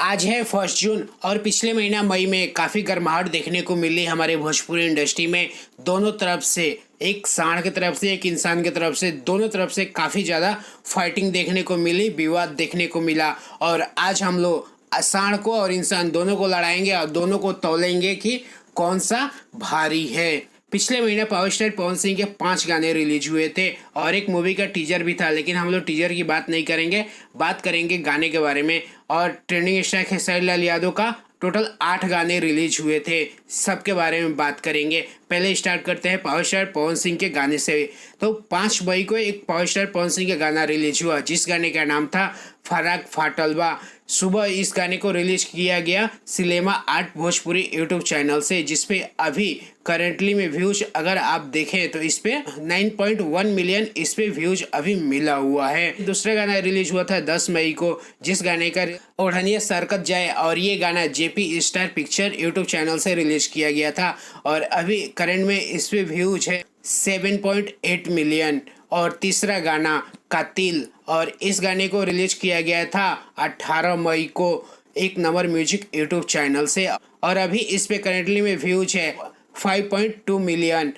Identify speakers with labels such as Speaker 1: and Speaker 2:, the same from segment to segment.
Speaker 1: आज है 1 जून और पिछले महीना मई में काफ़ी गर्माहट देखने को मिली हमारे भोजपुरी इंडस्ट्री में। दोनों तरफ से, एक सांड की तरफ से एक इंसान की तरफ से, दोनों तरफ से काफ़ी ज़्यादा फाइटिंग देखने को मिली, विवाद देखने को मिला। और आज हम लोग सांड को और इंसान दोनों को लड़ाएंगे और दोनों को तौलेंगे कि कौन सा भारी है। पिछले महीने पावर स्टार पवन सिंह के 5 गाने रिलीज हुए थे और एक मूवी का टीजर भी था, लेकिन हम लोग टीजर की बात नहीं करेंगे, बात करेंगे गाने के बारे में। और ट्रेंडिंग स्टार खेसारी लाल यादव का टोटल 8 गाने रिलीज हुए थे, सबके बारे में बात करेंगे। पहले स्टार्ट करते हैं पावर स्टार पवन सिंह के गाने से। तो 5 मई को एक पावर स्टार पवन सिंह का गाना रिलीज हुआ, जिस गाने का नाम था फराक फाटलबा। सुबह इस गाने को रिलीज किया गया cinema art Bhojpuri YouTube channel से, जिसपे अभी करेंटली में व्यूज अगर आप देखें तो इस पे 9.1 मिलियन इस पे व्यूज अभी मिला हुआ है। दूसरा गाना रिलीज हुआ था 10 मई को, जिस गाने का ओढ़निया सरकत जाए, और ये गाना JP star picture YouTube channel से रिलीज किया गया था और अभी करंट में इस पे व्यूज है 7.8 मिलियन। और तीसरा गाना कातिल, और इस गाने को रिलीज किया गया था 18 मई को एक नंबर म्यूजिक यूट्यूब चैनल से और अभी इस पे करेंटली में व्यूज है 5.2 मिलियन।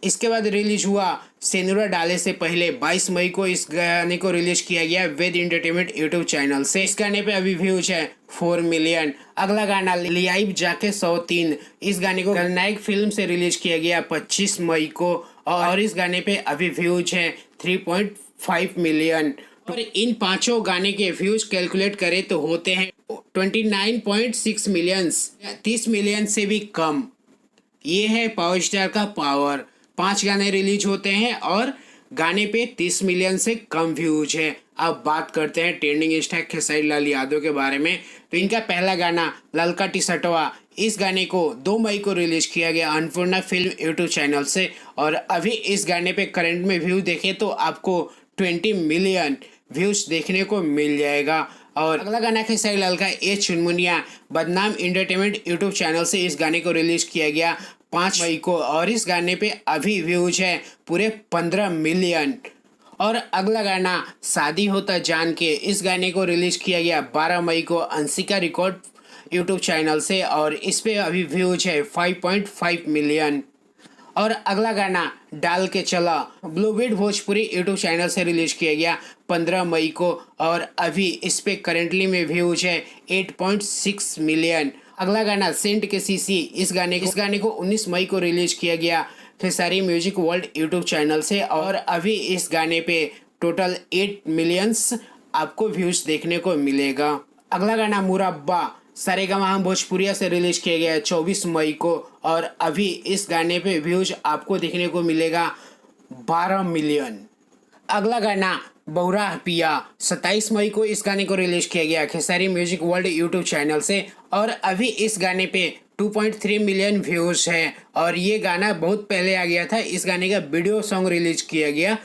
Speaker 1: इसके बाद रिलीज हुआ सेनुरा डाले से पहले 22 मई को इस गाने को रिलीज किया गया वेद एंटरटेनमेंट यूट्यूब चैनल से। इस गाने पे अभी व्यूज है 4 मिलियन। अगला गाना लियाइब जाके 103, इस गाने को खलनायक फिल्म से रिलीज किया गया 25 मई को और इस गाने पे अभी व्यूज है 3.5 मिलियन। और इन पांचों गाने के व्यूज कैलकुलेट करें तो होते हैं 29.6 मिलियन, 30 मिलियन से भी कम। ये है पावर स्टार का पावर। 5 गाने रिलीज होते हैं और गाने पे 30 मिलियन से कम व्यूज है। अब बात करते हैं ट्रेंडिंग स्टार खेसारी लाल यादव के बारे में। तो इनका पहला गाना ललका टी शर्टवा, इस गाने को 2 मई को रिलीज किया गया अन्नपूर्णा फिल्म यूट्यूब चैनल से और अभी इस गाने पे करंट में व्यू देखें तो आपको 20 मिलियन व्यूज देखने को मिल जाएगा। और अगला गाना खेसारी लाल का ए चुनमुनिया, बदनाम एंटरटेनमेंट यूट्यूब चैनल से इस गाने को रिलीज किया गया 5 मई को और इस गाने पे अभी व्यूज है पूरे 15 मिलियन। और अगला गाना शादी होता जान के, इस गाने को रिलीज किया गया 12 मई को अंशिका रिकॉर्ड यूट्यूब चैनल से और इस पे अभी व्यूज है 5.5 मिलियन। और अगला गाना डाल के चला ब्लूबीट भोजपुरी यूट्यूब चैनल से रिलीज किया गया 15 मई को और अभी इस पे करेंटली में व्यूज है 8.6 मिलियन। अगला गाना सेंट के सीसी, इस गाने को 19 मई को रिलीज किया गया Khesari music world YouTube channel से और अभी इस गाने पे टोटल 8 मिलियंस आपको व्यूज देखने को मिलेगा। अगला गाना मुरब्बा सारेगामा भोजपुरिया से रिलीज किया गया है 24 मई को और अभी इस गाने पे व्यूज आपको देखने को मिलेगा 12 मिलियन। अगला गाना बौरा पिया 27 मई को इस गाने को रिलीज किया गया Khesari music world YouTube channel से और अभी इस गाने पे 2.3 मिलियन व्यूज है और ये गाना बहुत पहले आ गया था। इस गाने का वीडियो सॉन्ग रिलीज किया गया।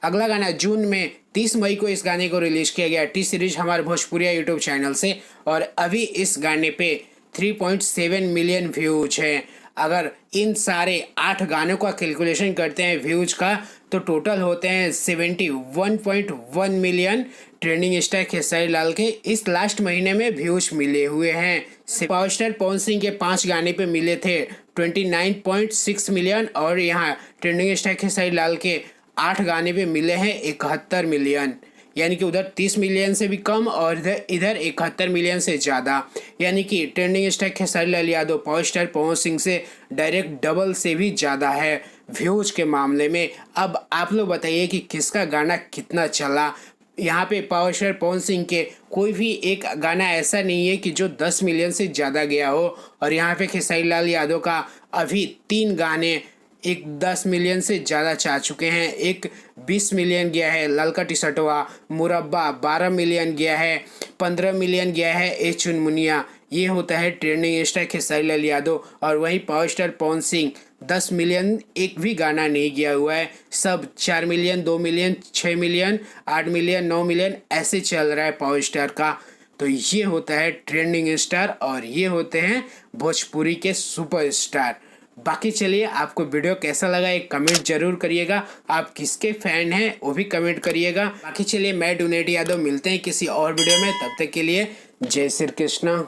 Speaker 1: अगला गाना जून में 30 मई को इस गाने को रिलीज किया गया टी सीरीज हमारे भोजपुरिया यूट्यूब चैनल से और अभी इस गाने पे 3.7 मिलियन व्यूज है। अगर इन सारे 8 गानों का कैलकुलेशन करते हैं व्यूज का तो टोटल होते हैं 71.1 million trending star Khesari Lal के इस लास्ट महीने में व्यूज मिले हुए हैं। पावर स्टार पवन सिंह के 5 गाने पे मिले थे 29.6 मिलियन और यहाँ ट्रेंडिंग स्टार खेसारी लाल के 8 गाने पे मिले हैं 71 मिलियन, यानी कि उधर 30 मिलियन से भी कम और इधर 71 मिलियन से ज़्यादा, यानी कि trending star Khesari Lal Yadav power star Pawan Singh से डायरेक्ट डबल से भी ज़्यादा है व्यूज के मामले में। अब आप लोग बताइए कि किसका गाना कितना चला। यहाँ पे पावर स्टार पवन सिंह के कोई भी एक गाना ऐसा नहीं है कि जो 10 मिलियन से ज़्यादा गया हो और यहाँ पे खेसारी लाल यादव का अभी 3 गाने एक 10 मिलियन से ज़्यादा जा चुके हैं। एक 20 मिलियन गया है ललका टी शर्टवा, मुरब्बा 12 मिलियन गया है, 15 मिलियन गया है ए चुनमुनिया। ये होता है ट्रेंडिंग स्टार खेसारी लाल यादव और वहीं power star Pawan Singh 10 million एक भी गाना नहीं गया हुआ है, सब 4 million, 2 million, 6 million, 8 million, 9 million ऐसे चल रहा है पावर स्टार का। तो ये होता है ट्रेंडिंग स्टार और ये होते हैं भोजपुरी के सुपरस्टार। बाकी चलिए आपको वीडियो कैसा लगा एक कमेंट जरूर करिएगा, आप किसके फैन हैं वो भी कमेंट करिएगा। बाकी चलिए मैं डोनेट यादव मिलते हैं किसी और वीडियो में, तब तक के लिए जय श्री कृष्ण।